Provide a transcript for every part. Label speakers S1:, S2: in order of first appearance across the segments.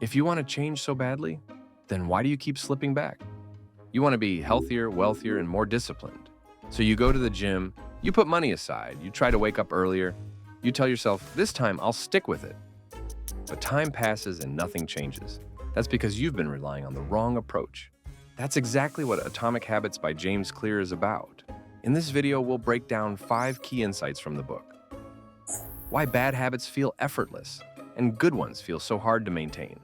S1: If you want to change so badly, then why do you keep slipping back? You want to be healthier, wealthier, and more disciplined. So you go to the gym, you put money aside, you try to wake up earlier, you tell yourself, this time I'll stick with it. But time passes and nothing changes. That's because you've been relying on the wrong approach. That's exactly what Atomic Habits by James Clear is about. In this video, we'll break down 5 key insights from the book. Why bad habits feel effortless and good ones feel so hard to maintain.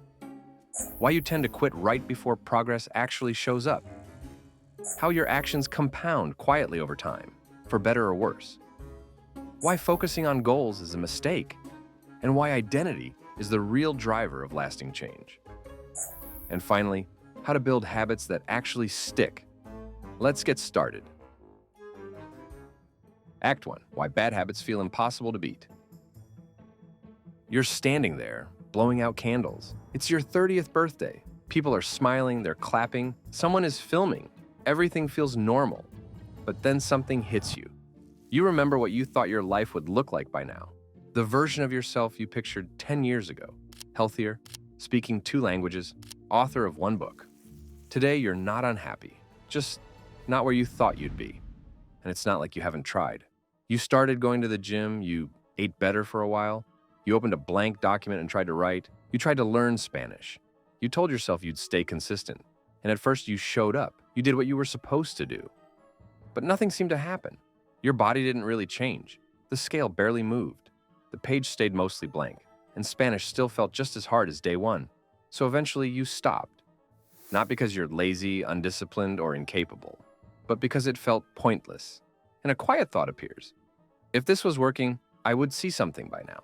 S1: Why you tend to quit right before progress actually shows up. How your actions compound quietly over time, for better or worse. Why focusing on goals is a mistake, and why identity is the real driver of lasting change. And finally, how to build habits that actually stick. Let's get started. Act 1. Why bad habits feel impossible to beat. You're standing there, blowing out candles. It's your 30th birthday. People are smiling, they're clapping, someone is filming. Everything feels normal. But then something hits you. You remember what you thought your life would look like by now. The version of yourself you pictured 10 years ago. Healthier, speaking 2 languages, author of 1 book. Today, you're not unhappy, just not where you thought you'd be. And it's not like you haven't tried. You started going to the gym, you ate better for a while, you opened a blank document and tried to write, you tried to learn Spanish. You told yourself you'd stay consistent, and at first you showed up, you did what you were supposed to do. But nothing seemed to happen. Your body didn't really change. The scale barely moved. The page stayed mostly blank, and Spanish still felt just as hard as day 1. So eventually you stopped. Not because you're lazy, undisciplined, or incapable, but because it felt pointless. And a quiet thought appears. If this was working, I would see something by now.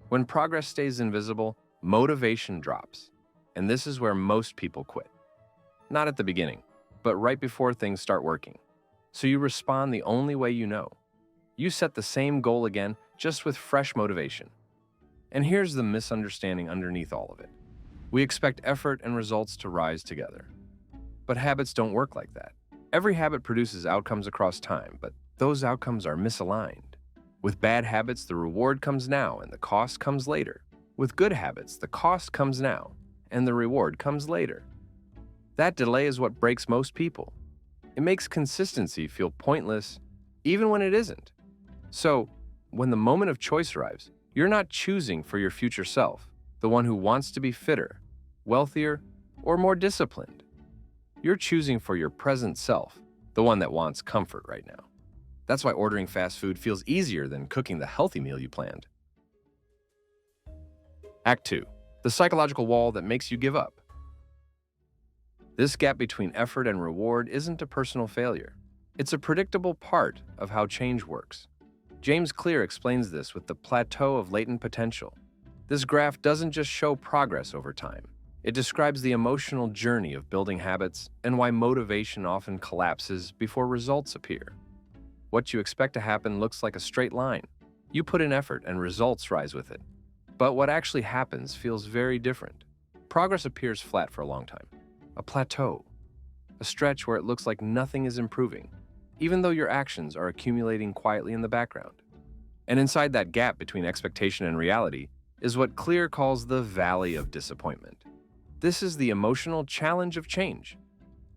S1: When progress stays invisible, motivation drops. And this is where most people quit. Not at the beginning, but right before things start working. So you respond the only way you know. You set the same goal again, just with fresh motivation. And here's the misunderstanding underneath all of it. We expect effort and results to rise together. But habits don't work like that. Every habit produces outcomes across time, but those outcomes are misaligned. With bad habits, the reward comes now and the cost comes later. With good habits, the cost comes now and the reward comes later. That delay is what breaks most people. It makes consistency feel pointless, even when it isn't. So, when the moment of choice arrives, you're not choosing for your future self, the one who wants to be fitter, wealthier, or more disciplined. You're choosing for your present self, the one that wants comfort right now. That's why ordering fast food feels easier than cooking the healthy meal you planned. Act 2. The psychological wall that makes you give up. This gap between effort and reward isn't a personal failure. It's a predictable part of how change works. James Clear explains this with the plateau of latent potential. This graph doesn't just show progress over time. It describes the emotional journey of building habits and why motivation often collapses before results appear. What you expect to happen looks like a straight line. You put in effort and results rise with it. But what actually happens feels very different. Progress appears flat for a long time. A plateau. A stretch where it looks like nothing is improving, even though your actions are accumulating quietly in the background. And inside that gap between expectation and reality is what Clear calls the valley of disappointment. This is the emotional challenge of change.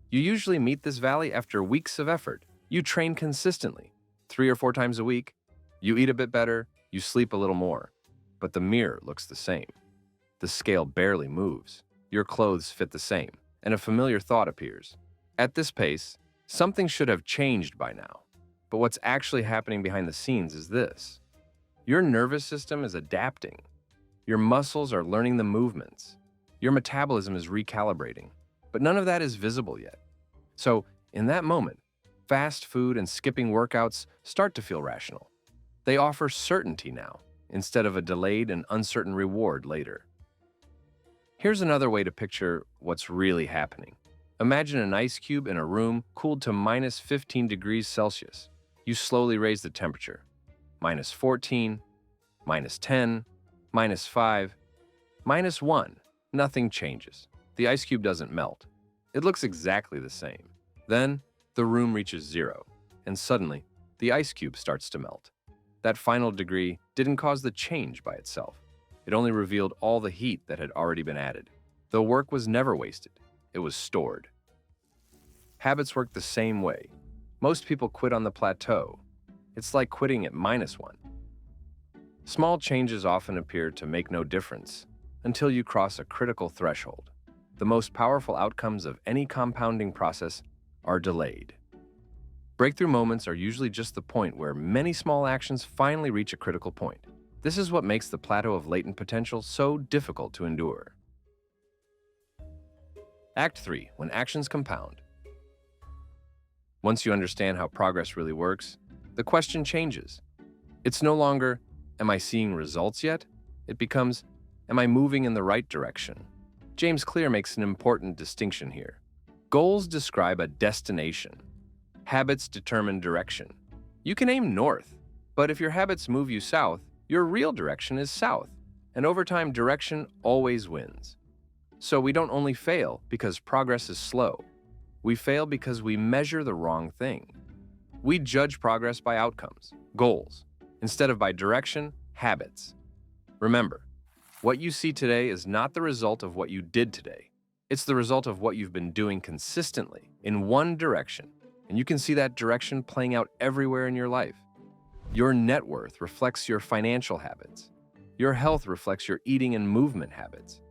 S1: You usually meet this valley after weeks of effort. You train consistently, 3 or 4 times a week. You eat a bit better, you sleep a little more. But the mirror looks the same. The scale barely moves. Your clothes fit the same, and a familiar thought appears. At this pace, something should have changed by now. But what's actually happening behind the scenes is this. Your nervous system is adapting. Your muscles are learning the movements. Your metabolism is recalibrating. But none of that is visible yet. So, in that moment, fast food and skipping workouts start to feel rational. They offer certainty now, instead of a delayed and uncertain reward later. Here's another way to picture what's really happening. Imagine an ice cube in a room cooled to minus 15 degrees Celsius. You slowly raise the temperature. Minus 14, minus 10, minus 5, minus 1. Nothing changes. The ice cube doesn't melt. It looks exactly the same. Then, the room reaches 0, and suddenly, the ice cube starts to melt. That final degree didn't cause the change by itself. It only revealed all the heat that had already been added. The work was never wasted. It was stored. Habits work the same way. Most people quit on the plateau. It's like quitting at -1. Small changes often appear to make no difference until you cross a critical threshold. The most powerful outcomes of any compounding process are delayed. Breakthrough moments are usually just the point where many small actions finally reach a critical point. This is what makes the plateau of latent potential so difficult to endure. Act 3. When actions compound. Once you understand how progress really works, the question changes. It's no longer, am I seeing results yet? It becomes, am I moving in the right direction? James Clear makes an important distinction here. Goals describe a destination. Habits determine direction. You can aim north, but if your habits move you south, your real direction is south. And over time, direction always wins. So we don't only fail because progress is slow. We fail because we measure the wrong thing. We judge progress by outcomes, goals, instead of by direction, habits. Remember, what you see today is not the result of what you did today. It's the result of what you've been doing consistently in one direction, and you can see that direction playing out everywhere in your life. Your net worth reflects your financial habits. Your health reflects your eating and movement habits.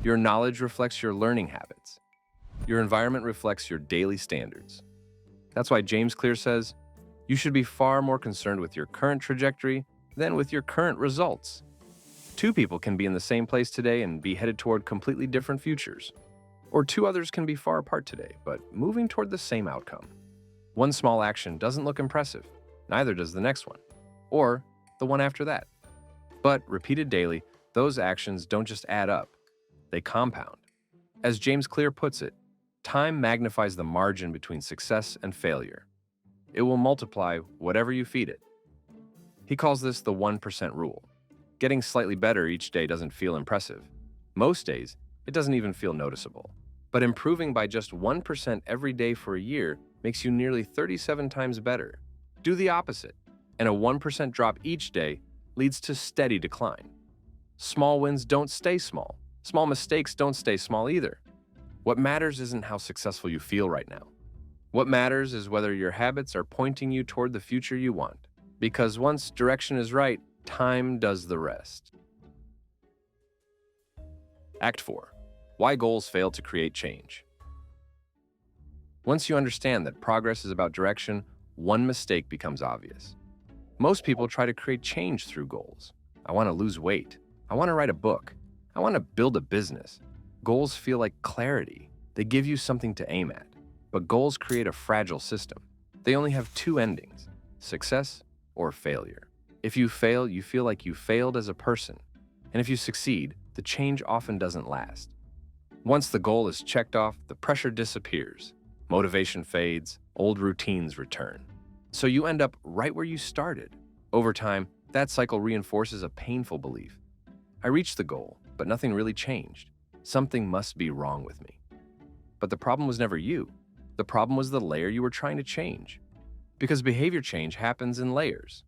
S1: Your knowledge reflects your learning habits. Your environment reflects your daily standards. That's why James Clear says, you should be far more concerned with your current trajectory than with your current results. Two people can be in the same place today and be headed toward completely different futures. Or two others can be far apart today, but moving toward the same outcome. One small action doesn't look impressive, neither does the next one, or the one after that. But repeated daily, those actions don't just add up, they compound. As James Clear puts it, time magnifies the margin between success and failure. It will multiply whatever you feed it. He calls this the 1% rule. Getting slightly better each day doesn't feel impressive. Most days, it doesn't even feel noticeable. But improving by just 1% every day for a year makes you nearly 37 times better. Do the opposite, and a 1% drop each day leads to steady decline. Small wins don't stay small. Small mistakes don't stay small either. What matters isn't how successful you feel right now. What matters is whether your habits are pointing you toward the future you want. Because once direction is right, time does the rest. Act 4. Why goals fail to create change. Once you understand that progress is about direction, one mistake becomes obvious. Most people try to create change through goals. I want to lose weight. I want to write a book. I want to build a business. Goals feel like clarity. They give you something to aim at. But goals create a fragile system. They only have two endings, success or failure. If you fail, you feel like you failed as a person. And if you succeed, the change often doesn't last. Once the goal is checked off, the pressure disappears. Motivation fades, old routines return. So you end up right where you started. Over time, that cycle reinforces a painful belief. I reached the goal, but nothing really changed. Something must be wrong with me. But the problem was never you. The problem was the layer you were trying to change. Because behavior change happens in layers.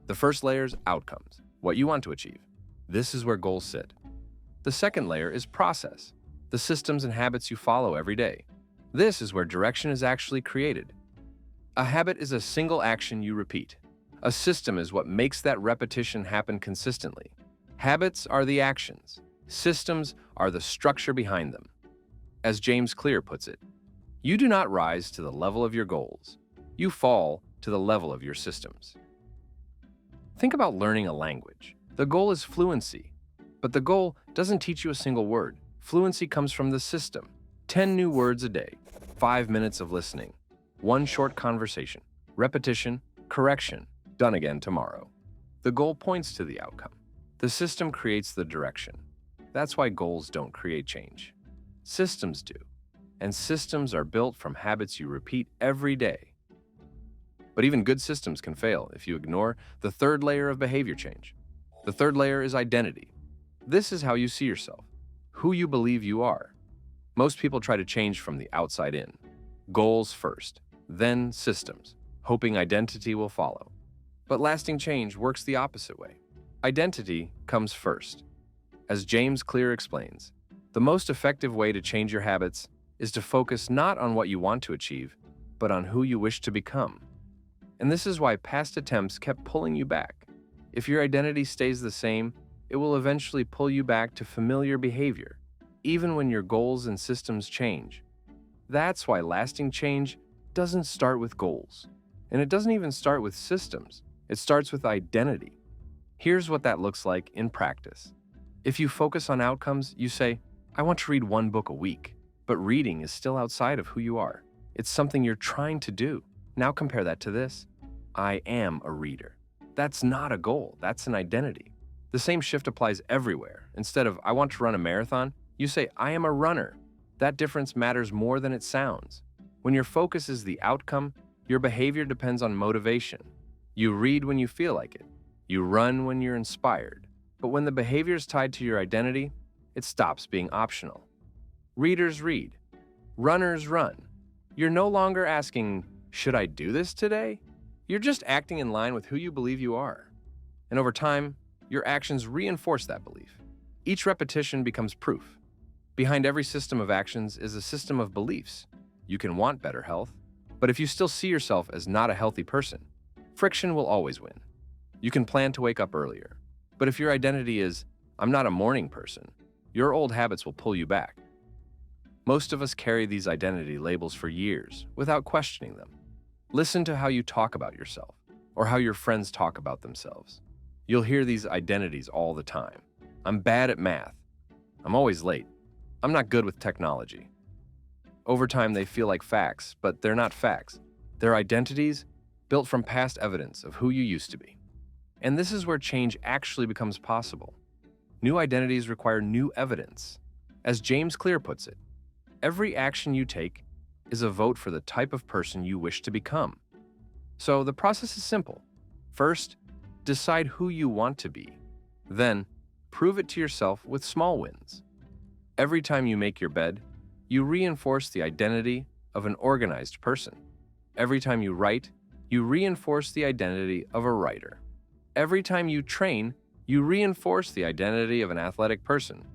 S1: The first layer is outcomes, what you want to achieve. This is where goals sit. The second layer is process, the systems and habits you follow every day. This is where direction is actually created. A habit is a single action you repeat. A system is what makes that repetition happen consistently. Habits are the actions. Systems are the structure behind them. As James Clear puts it, you do not rise to the level of your goals. You fall to the level of your systems. Think about learning a language. The goal is fluency, but the goal doesn't teach you a single word. Fluency comes from the system. 10 new words a day, 5 minutes of listening, 1 short conversation, repetition, correction, done again tomorrow. The goal points to the outcome. The system creates the direction. That's why goals don't create change. Systems do. And systems are built from habits you repeat every day. But even good systems can fail if you ignore the third layer of behavior change. The third layer is identity. This is how you see yourself, who you believe you are. Most people try to change from the outside in. Goals first, then systems, hoping identity will follow. But lasting change works the opposite way. Identity comes first. As James Clear explains, the most effective way to change your habits is to focus not on what you want to achieve, but on who you wish to become. And this is why past attempts kept pulling you back. If your identity stays the same, it will eventually pull you back to familiar behavior, even when your goals and systems change. That's why lasting change doesn't start with goals. And it doesn't even start with systems. It starts with identity. Here's what that looks like in practice. If you focus on outcomes, you say, I want to read one book a week, but reading is still outside of who you are. It's something you're trying to do. Now compare that to this. I am a reader. That's not a goal, that's an identity. The same shift applies everywhere. Instead of, I want to run a marathon, you say, I am a runner. That difference matters more than it sounds. When your focus is the outcome, your behavior depends on motivation. You read when you feel like it. You run when you're inspired. But when the behavior is tied to your identity, it stops being optional. Readers read. Runners run. You're no longer asking, should I do this today? You're just acting in line with who you believe you are. And over time, your actions reinforce that belief. Each repetition becomes proof. Behind every system of actions is a system of beliefs. You can want better health, but if you still see yourself as not a healthy person, friction will always win. You can plan to wake up earlier, but if your identity is, I'm not a morning person, your old habits will pull you back. Most of us carry these identity labels for years without questioning them. Listen to how you talk about yourself or how your friends talk about themselves. You'll hear these identities all the time. I'm bad at math. I'm always late. I'm not good with technology. Over time, they feel like facts, but they're not facts. They're identities built from past evidence of who you used to be. And this is where change actually becomes possible. New identities require new evidence. As James Clear puts it, every action you take is a vote for the type of person you wish to become. So the process is simple. First, decide who you want to be. Then, prove it to yourself with small wins. Every time you make your bed, you reinforce the identity of an organized person. Every time you write, you reinforce the identity of a writer. Every time you train, you reinforce the identity of an athletic person.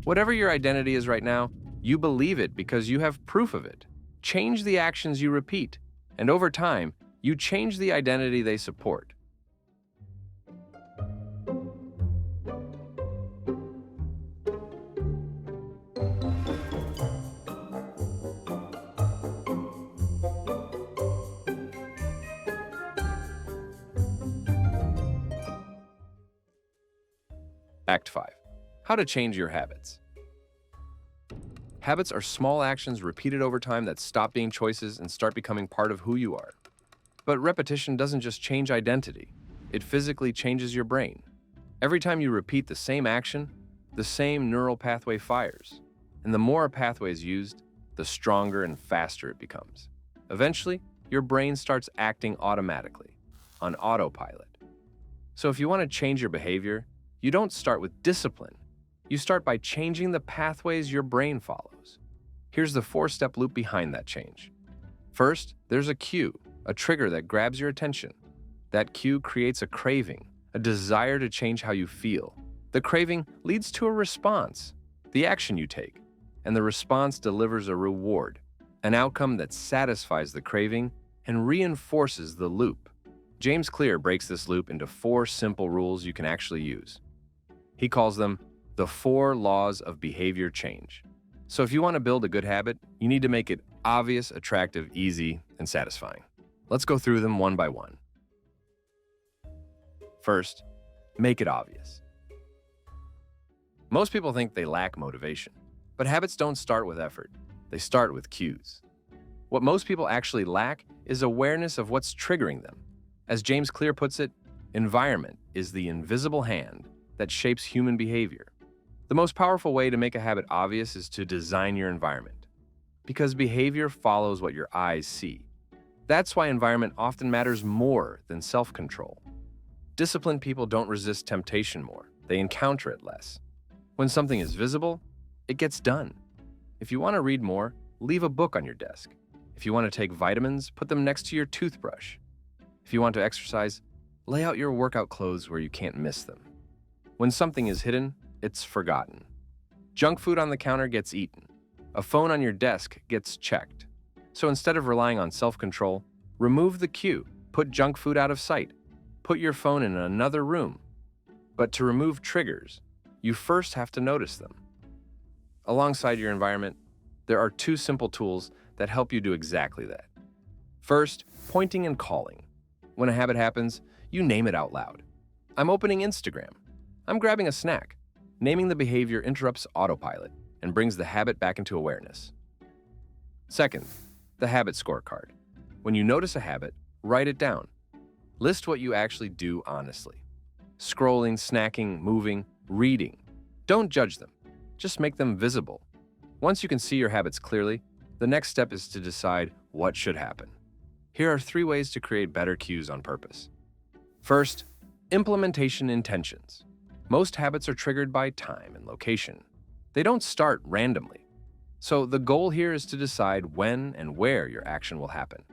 S1: Whatever your identity is right now, you believe it because you have proof of it. Change the actions you repeat, and over time, you change the identity they support. Act 5. How to change your habits. Habits are small actions repeated over time that stop being choices and start becoming part of who you are. But repetition doesn't just change identity, it physically changes your brain. Every time you repeat the same action, the same neural pathway fires. And the more a pathway is used, the stronger and faster it becomes. Eventually, your brain starts acting automatically, on autopilot. So if you want to change your behavior, you don't start with discipline. You start by changing the pathways your brain follows. Here's the 4-step loop behind that change. First, there's a cue, a trigger that grabs your attention. That cue creates a craving, a desire to change how you feel. The craving leads to a response, the action you take, and the response delivers a reward, an outcome that satisfies the craving and reinforces the loop. James Clear breaks this loop into 4 simple rules you can actually use. He calls them the 4 laws of behavior change. So if you want to build a good habit, you need to make it obvious, attractive, easy, and satisfying. Let's go through them one by one. First, make it obvious. Most people think they lack motivation, but habits don't start with effort. They start with cues. What most people actually lack is awareness of what's triggering them. As James Clear puts it, environment is the invisible hand that shapes human behavior. The most powerful way to make a habit obvious is to design your environment, because behavior follows what your eyes see. That's why environment often matters more than self-control. Disciplined people don't resist temptation more, they encounter it less. When something is visible, it gets done. If you want to read more, leave a book on your desk. If you want to take vitamins, put them next to your toothbrush. If you want to exercise, lay out your workout clothes where you can't miss them. When something is hidden, it's forgotten. Junk food on the counter gets eaten. A phone on your desk gets checked. So instead of relying on self-control, remove the cue. Put junk food out of sight. Put your phone in another room. But to remove triggers, you first have to notice them. Alongside your environment, there are two simple tools that help you do exactly that. First, pointing and calling. When a habit happens, you name it out loud. I'm opening Instagram. I'm grabbing a snack. Naming the behavior interrupts autopilot and brings the habit back into awareness. Second, the habit scorecard. When you notice a habit, write it down. List what you actually do honestly. Scrolling, snacking, moving, reading. Don't judge them. Just make them visible. Once you can see your habits clearly, the next step is to decide what should happen. Here are 3 ways to create better cues on purpose. First, implementation intentions. Most habits are triggered by time and location. They don't start randomly. So the goal here is to decide when and where your action will happen.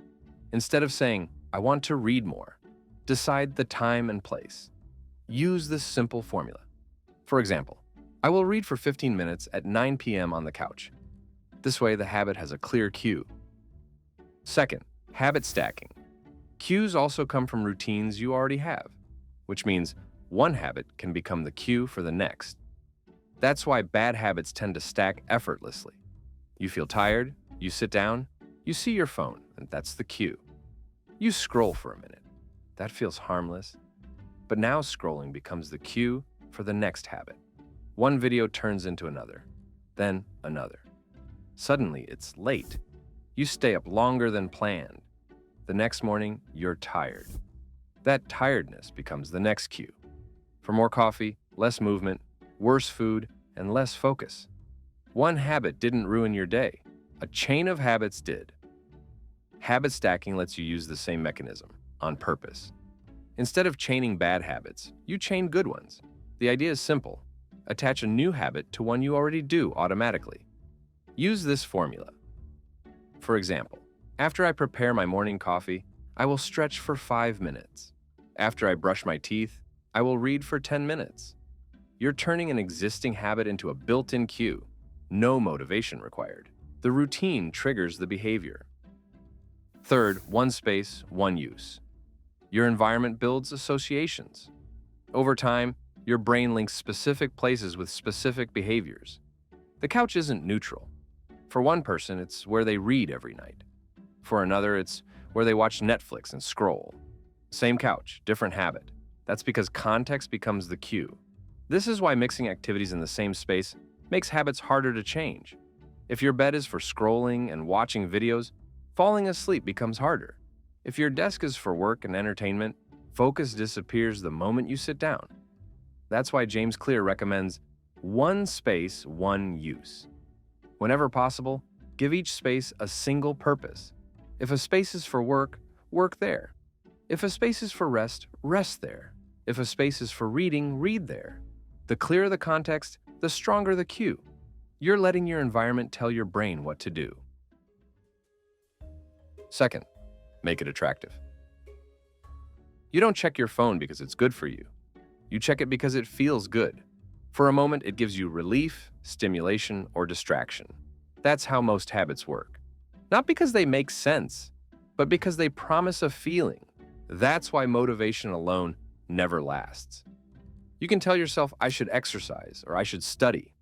S1: Instead of saying, I want to read more, decide the time and place. Use this simple formula. For example, I will read for 15 minutes at 9 p.m. on the couch. This way, the habit has a clear cue. Second, habit stacking. Cues also come from routines you already have, which means one habit can become the cue for the next. That's why bad habits tend to stack effortlessly. You feel tired, you sit down, you see your phone, and that's the cue. You scroll for a minute. That feels harmless. But now scrolling becomes the cue for the next habit. One video turns into another, then another. Suddenly, it's late. You stay up longer than planned. The next morning, you're tired. That tiredness becomes the next cue. For more coffee, less movement, worse food, and less focus. One habit didn't ruin your day. A chain of habits did. Habit stacking lets you use the same mechanism, on purpose. Instead of chaining bad habits, you chain good ones. The idea is simple. Attach a new habit to one you already do automatically. Use this formula. For example, after I prepare my morning coffee, I will stretch for 5 minutes. After I brush my teeth, I will read for 10 minutes. You're turning an existing habit into a built-in cue. No motivation required. The routine triggers the behavior. Third, one space, one use. Your environment builds associations. Over time, your brain links specific places with specific behaviors. The couch isn't neutral. For one person, it's where they read every night. For another, it's where they watch Netflix and scroll. Same couch, different habit. That's because context becomes the cue. This is why mixing activities in the same space makes habits harder to change. If your bed is for scrolling and watching videos, falling asleep becomes harder. If your desk is for work and entertainment, focus disappears the moment you sit down. That's why James Clear recommends one space, one use. Whenever possible, give each space a single purpose. If a space is for work, work there. If a space is for rest, rest there. If a space is for reading, read there. The clearer the context, the stronger the cue. You're letting your environment tell your brain what to do. Second, make it attractive. You don't check your phone because it's good for you. You check it because it feels good. For a moment, it gives you relief, stimulation, or distraction. That's how most habits work. Not because they make sense, but because they promise a feeling. That's why motivation alone never lasts. You can tell yourself, I should exercise or I should study.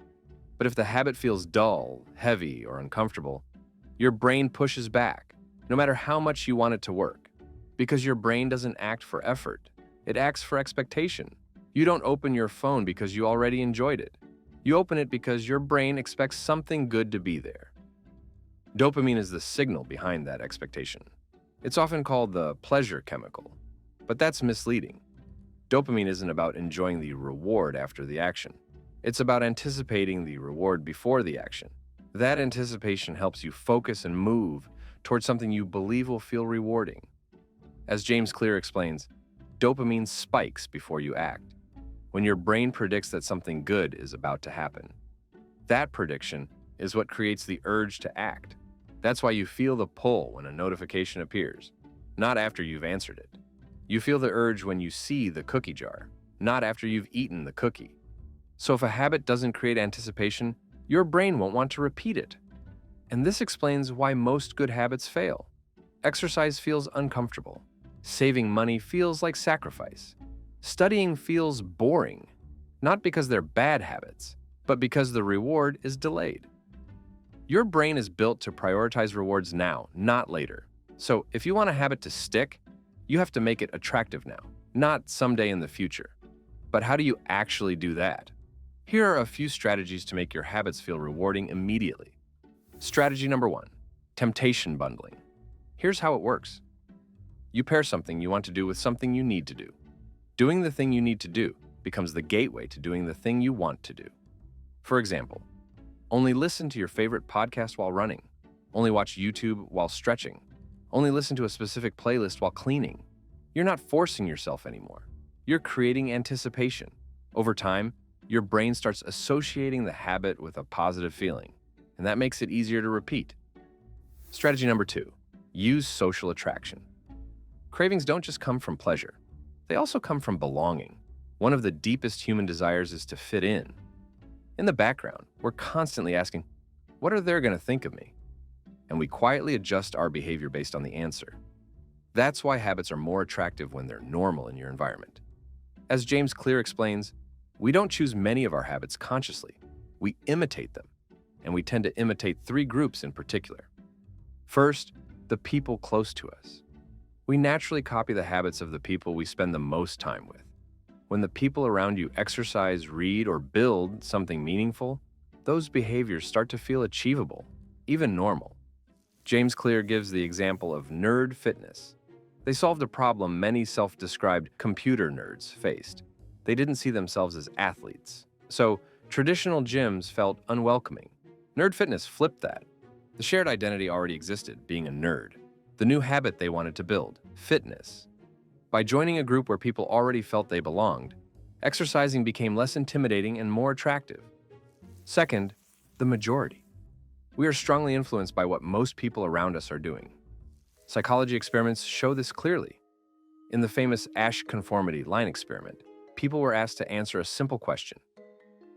S1: But if the habit feels dull, heavy, or uncomfortable, your brain pushes back, no matter how much you want it to work. Because your brain doesn't act for effort. It acts for expectation. You don't open your phone because you already enjoyed it. You open it because your brain expects something good to be there. Dopamine is the signal behind that expectation. It's often called the pleasure chemical, but that's misleading. Dopamine isn't about enjoying the reward after the action. It's about anticipating the reward before the action. That anticipation helps you focus and move towards something you believe will feel rewarding. As James Clear explains, dopamine spikes before you act, when your brain predicts that something good is about to happen. That prediction is what creates the urge to act. That's why you feel the pull when a notification appears, not after you've answered it. You feel the urge when you see the cookie jar, not after you've eaten the cookie. So if a habit doesn't create anticipation, your brain won't want to repeat it. And this explains why most good habits fail. Exercise feels uncomfortable. Saving money feels like sacrifice. Studying feels boring, not because they're bad habits, but because the reward is delayed. Your brain is built to prioritize rewards now, not later. So if you want a habit to stick, you have to make it attractive now, not someday in the future. But how do you actually do that? Here are a few strategies to make your habits feel rewarding immediately. Strategy number 1, temptation bundling. Here's how it works. You pair something you want to do with something you need to do. Doing the thing you need to do becomes the gateway to doing the thing you want to do. For example, only listen to your favorite podcast while running. Only watch YouTube while stretching. Only listen to a specific playlist while cleaning. You're not forcing yourself anymore. You're creating anticipation. Over time, your brain starts associating the habit with a positive feeling, and that makes it easier to repeat. Strategy number 2, use social attraction. Cravings don't just come from pleasure. They also come from belonging. One of the deepest human desires is to fit in. In the background, we're constantly asking, what are they going to think of me? And we quietly adjust our behavior based on the answer. That's why habits are more attractive when they're normal in your environment. As James Clear explains, we don't choose many of our habits consciously. We imitate them, and we tend to imitate 3 groups in particular. First, the people close to us. We naturally copy the habits of the people we spend the most time with. When the people around you exercise, read, or build something meaningful, those behaviors start to feel achievable, even normal. James Clear gives the example of nerd fitness. They solved a problem many self-described computer nerds faced. They didn't see themselves as athletes. So, traditional gyms felt unwelcoming. Nerd fitness flipped that. The shared identity already existed, being a nerd. The new habit they wanted to build, fitness. By joining a group where people already felt they belonged, exercising became less intimidating and more attractive. Second, the majority. We are strongly influenced by what most people around us are doing. Psychology experiments show this clearly. In the famous Asch conformity line experiment, people were asked to answer a simple question.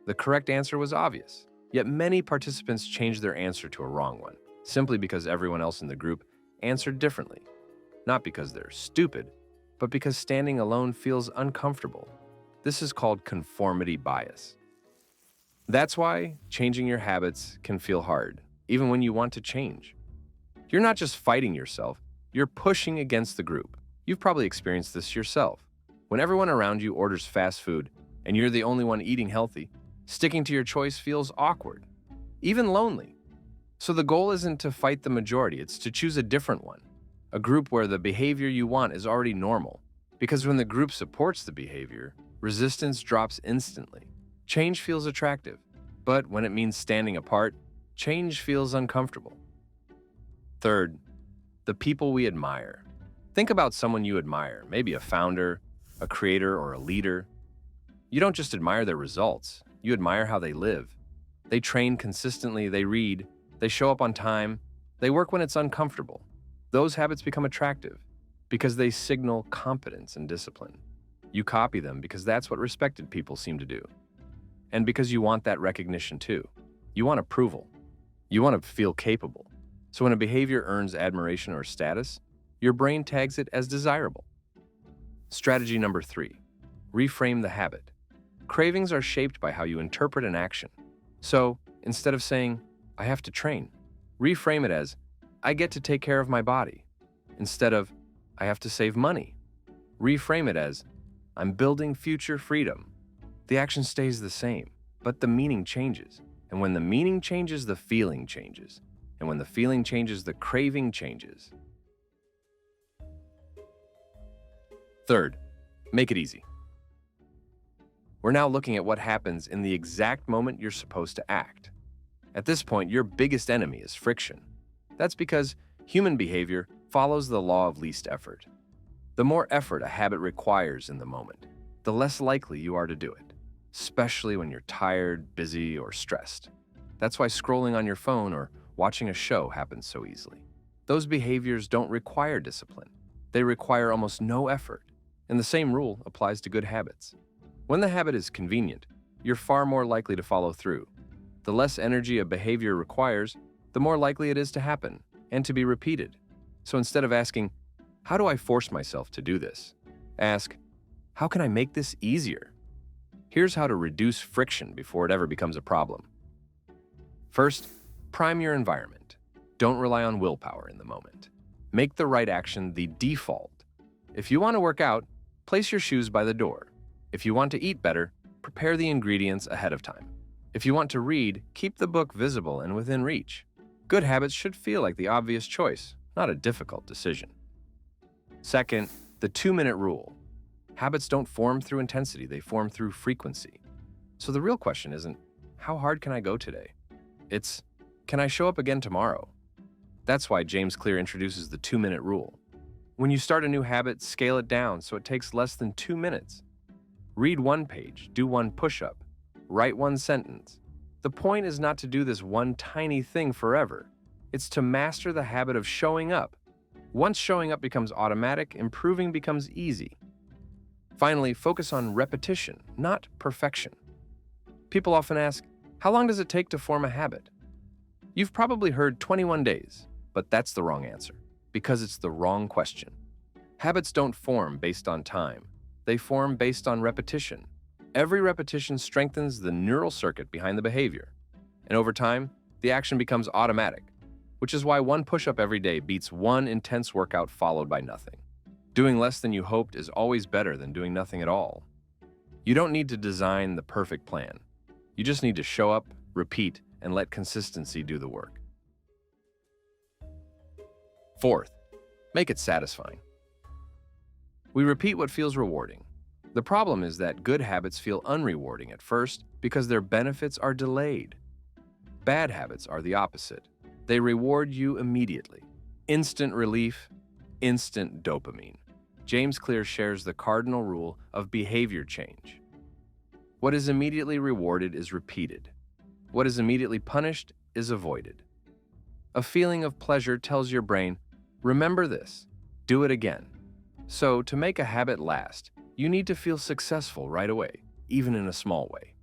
S1: The correct answer was obvious, yet many participants changed their answer to a wrong one, simply because everyone else in the group answered differently. Not because they're stupid, but because standing alone feels uncomfortable. This is called conformity bias. That's why changing your habits can feel hard, even when you want to change. You're not just fighting yourself, you're pushing against the group. You've probably experienced this yourself. When everyone around you orders fast food and you're the only one eating healthy, sticking to your choice feels awkward, even lonely. So the goal isn't to fight the majority, it's to choose a different one. A group where the behavior you want is already normal. Because when the group supports the behavior, resistance drops instantly. Change feels attractive, but when it means standing apart, change feels uncomfortable. Third, the people we admire. Think about someone you admire, maybe a founder, a creator, or a leader. You don't just admire their results, you admire how they live. They train consistently, they read, they show up on time, they work when it's uncomfortable. Those habits become attractive because they signal competence and discipline. You copy them because that's what respected people seem to do. And because you want that recognition too. You want approval. You want to feel capable. So when a behavior earns admiration or status, your brain tags it as desirable. Strategy number 3, reframe the habit. Cravings are shaped by how you interpret an action. So instead of saying, I have to train, reframe it as, I get to take care of my body. Instead of, I have to save money. Reframe it as, I'm building future freedom. The action stays the same, but the meaning changes. And when the meaning changes, the feeling changes. And when the feeling changes, the craving changes. Third, make it easy. We're now looking at what happens in the exact moment you're supposed to act. At this point, your biggest enemy is friction. That's because human behavior follows the law of least effort. The more effort a habit requires in the moment, the less likely you are to do it, especially when you're tired, busy, or stressed. That's why scrolling on your phone or watching a show happens so easily. Those behaviors don't require discipline. They require almost no effort. And the same rule applies to good habits. When the habit is convenient, you're far more likely to follow through. The less energy a behavior requires, the more likely it is to happen and to be repeated. So instead of asking, "How do I force myself to do this?" ask, "How can I make this easier?" Here's how to reduce friction before it ever becomes a problem. First, prime your environment. Don't rely on willpower in the moment. Make the right action the default. If you want to work out, place your shoes by the door. If you want to eat better, prepare the ingredients ahead of time. If you want to read, keep the book visible and within reach. Good habits should feel like the obvious choice, not a difficult decision. Second, the 2-minute rule. Habits don't form through intensity, they form through frequency. So the real question isn't, how hard can I go today? It's, can I show up again tomorrow? That's why James Clear introduces the 2-minute rule. When you start a new habit, scale it down so it takes less than 2 minutes. Read 1 page, do 1 push-up, write 1 sentence. The point is not to do this one tiny thing forever. It's to master the habit of showing up. Once showing up becomes automatic, improving becomes easy. Finally, focus on repetition, not perfection. People often ask, how long does it take to form a habit? You've probably heard 21 days, but that's the wrong answer, because it's the wrong question. Habits don't form based on time. They form based on repetition. Every repetition strengthens the neural circuit behind the behavior. And over time, the action becomes automatic, which is why 1 push-up every day beats 1 intense workout followed by nothing. Doing less than you hoped is always better than doing nothing at all. You don't need to design the perfect plan. You just need to show up, repeat, and let consistency do the work. Fourth, make it satisfying. We repeat what feels rewarding. The problem is that good habits feel unrewarding at first because their benefits are delayed. Bad habits are the opposite. They reward you immediately. Instant relief, instant dopamine. James Clear shares the cardinal rule of behavior change. What is immediately rewarded is repeated. What is immediately punished is avoided. A feeling of pleasure tells your brain, remember this, do it again. So, to make a habit last, you need to feel successful right away, even in a small way.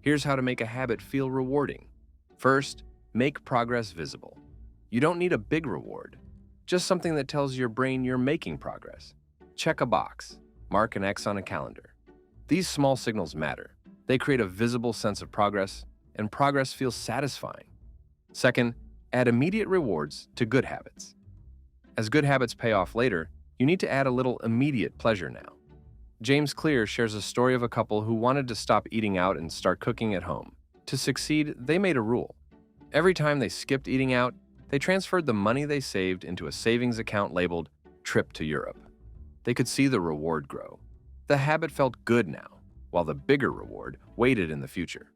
S1: Here's how to make a habit feel rewarding. First, make progress visible. You don't need a big reward, just something that tells your brain you're making progress. Check a box, mark an X on a calendar. These small signals matter. They create a visible sense of progress, and progress feels satisfying. Second, add immediate rewards to good habits. As good habits pay off later, you need to add a little immediate pleasure now. James Clear shares a story of a couple who wanted to stop eating out and start cooking at home. To succeed, they made a rule. Every time they skipped eating out, they transferred the money they saved into a savings account labeled Trip to Europe. They could see the reward grow. The habit felt good now, while the bigger reward waited in the future.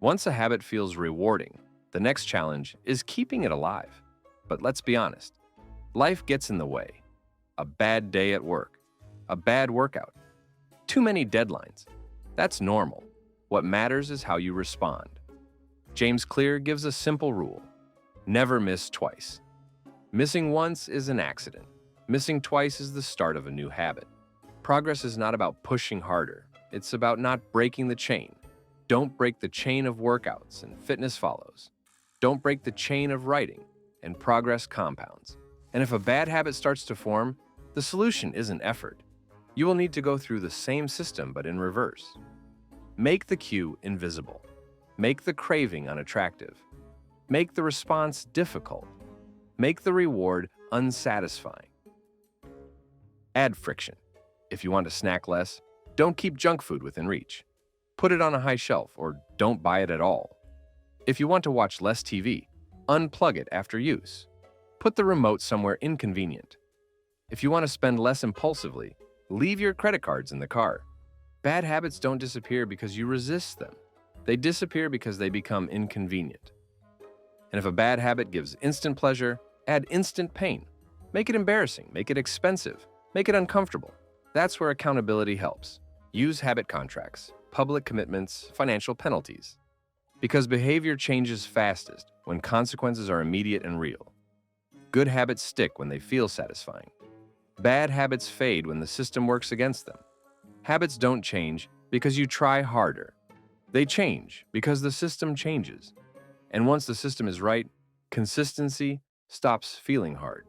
S1: Once a habit feels rewarding, the next challenge is keeping it alive. But let's be honest, life gets in the way. A bad day at work, a bad workout, too many deadlines. That's normal. What matters is how you respond. James Clear gives a simple rule: never miss twice. Missing once is an accident. Missing twice is the start of a new habit. Progress is not about pushing harder. It's about not breaking the chain. Don't break the chain of workouts, and fitness follows. Don't break the chain of writing, and progress compounds. And if a bad habit starts to form, the solution isn't effort. You will need to go through the same system but in reverse. Make the cue invisible. Make the craving unattractive. Make the response difficult. Make the reward unsatisfying. Add friction. If you want to snack less, don't keep junk food within reach. Put it on a high shelf or don't buy it at all. If you want to watch less TV, unplug it after use. Put the remote somewhere inconvenient. If you want to spend less impulsively, leave your credit cards in the car. Bad habits don't disappear because you resist them. They disappear because they become inconvenient. And if a bad habit gives instant pleasure, add instant pain. Make it embarrassing, make it expensive, make it uncomfortable. That's where accountability helps. Use habit contracts, public commitments, financial penalties. Because behavior changes fastest when consequences are immediate and real. Good habits stick when they feel satisfying. Bad habits fade when the system works against them. Habits don't change, because you try harder. They change because the system changes. And once the system is right, consistency stops feeling hard.